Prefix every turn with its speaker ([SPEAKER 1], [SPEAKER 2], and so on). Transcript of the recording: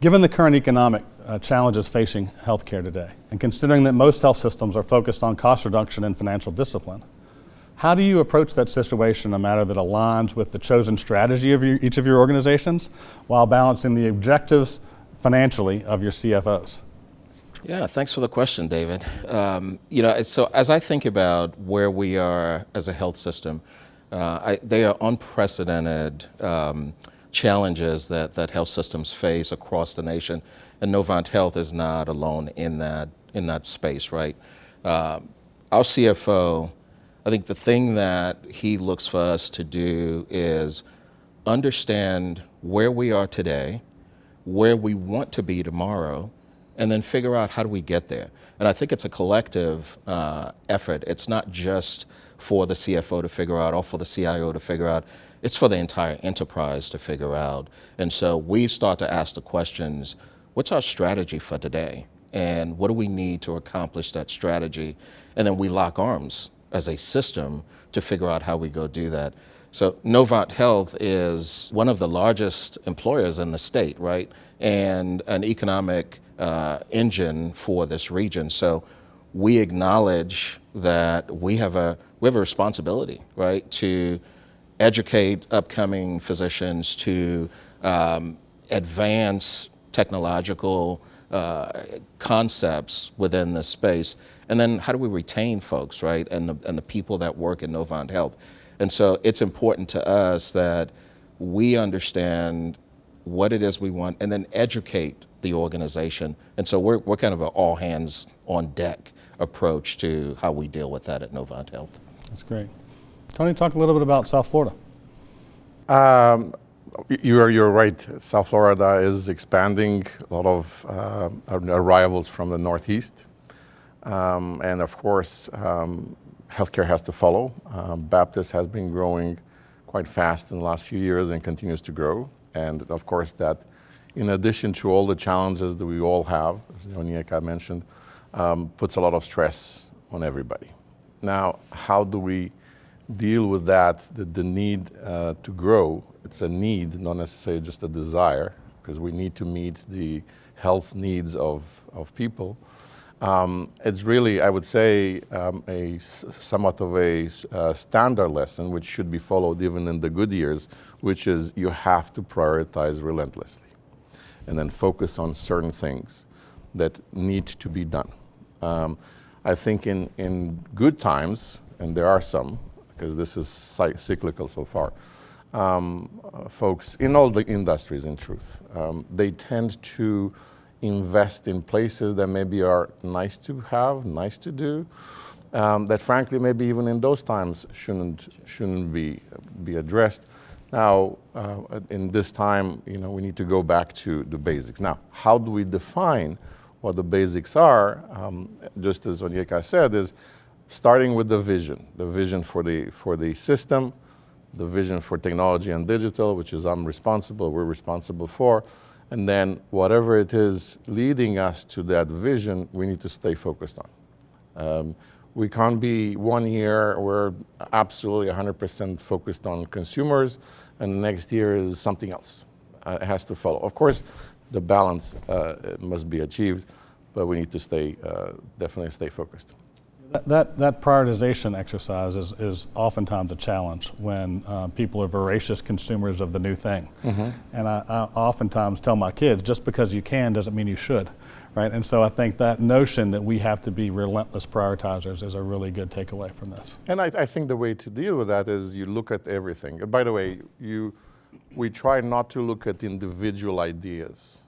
[SPEAKER 1] Given the current economic challenges facing healthcare today, and considering that most health systems are focused on cost reduction and financial discipline, how do you approach that situation in a manner that aligns with the chosen strategy of each of your organizations while balancing the objectives financially of your CFOs?
[SPEAKER 2] Yeah, thanks for the question, David. So as I think about where we are as a health system, they are unprecedented challenges that health systems face across the nation, and Novant Health is not alone in that space, right? Our CFO, I think the thing that he looks for us to do is understand where we are today, where we want to be tomorrow, and then figure out how do we get there. And I think it's a collective effort. It's not just for the CFO to figure out or for the CIO to figure out. It's for the entire enterprise to figure out. And so we start to ask the questions, what's our strategy for today? And what do we need to accomplish that strategy? And then we lock arms as a system to figure out how we go do that. So Novant Health is one of the largest employers in the state, right? And an economic engine for this region. So we acknowledge that we have a responsibility, right, to educate upcoming physicians, to advance technological concepts within this space, and then how do we retain folks, right, and the people that work in Novant Health. And so it's important to us that we understand what it is we want and then educate the organization. And so we're kind of an all hands on deck approach to how we deal with that at Novant Health.
[SPEAKER 1] That's great. Tony, talk a little bit about South Florida.
[SPEAKER 3] You're right. South Florida is expanding. A lot of arrivals from the Northeast. And of course, healthcare has to follow. Baptist has been growing quite fast in the last few years and continues to grow. And of course, that in addition to all the challenges that we all have, as Onyeka mentioned, puts a lot of stress on everybody. Now, how do we deal with that, the need to grow? It's a need, not necessarily just a desire, because we need to meet the health needs of people. It's really, I would say, somewhat of a standard lesson, which should be followed even in the good years, which is you have to prioritize relentlessly and then focus on certain things that need to be done. I think in good times, and there are some, because this is cyclical so far, folks in all the industries, in truth, they tend to invest in places that maybe are nice to have, nice to do, that frankly maybe even in those times shouldn't be addressed. Now, in this time, we need to go back to the basics. Now, how do we define what the basics are? Just as Onyeka said, is starting with the vision for the system, the vision for technology and digital, which is we're responsible for, and then whatever it is leading us to that vision, we need to stay focused on. We can't be 1 year we're absolutely 100% focused on consumers, and the next year is something else. It has to follow. Of course, the balance must be achieved, but we need to definitely stay focused.
[SPEAKER 1] That prioritization exercise is oftentimes a challenge when people are voracious consumers of the new thing. Mm-hmm. And I oftentimes tell my kids, just because you can doesn't mean you should, right? And so I think that notion that we have to be relentless prioritizers is a really good takeaway from this.
[SPEAKER 3] And I think the way to deal with that is you look at everything. And by the way, we try not to look at individual ideas.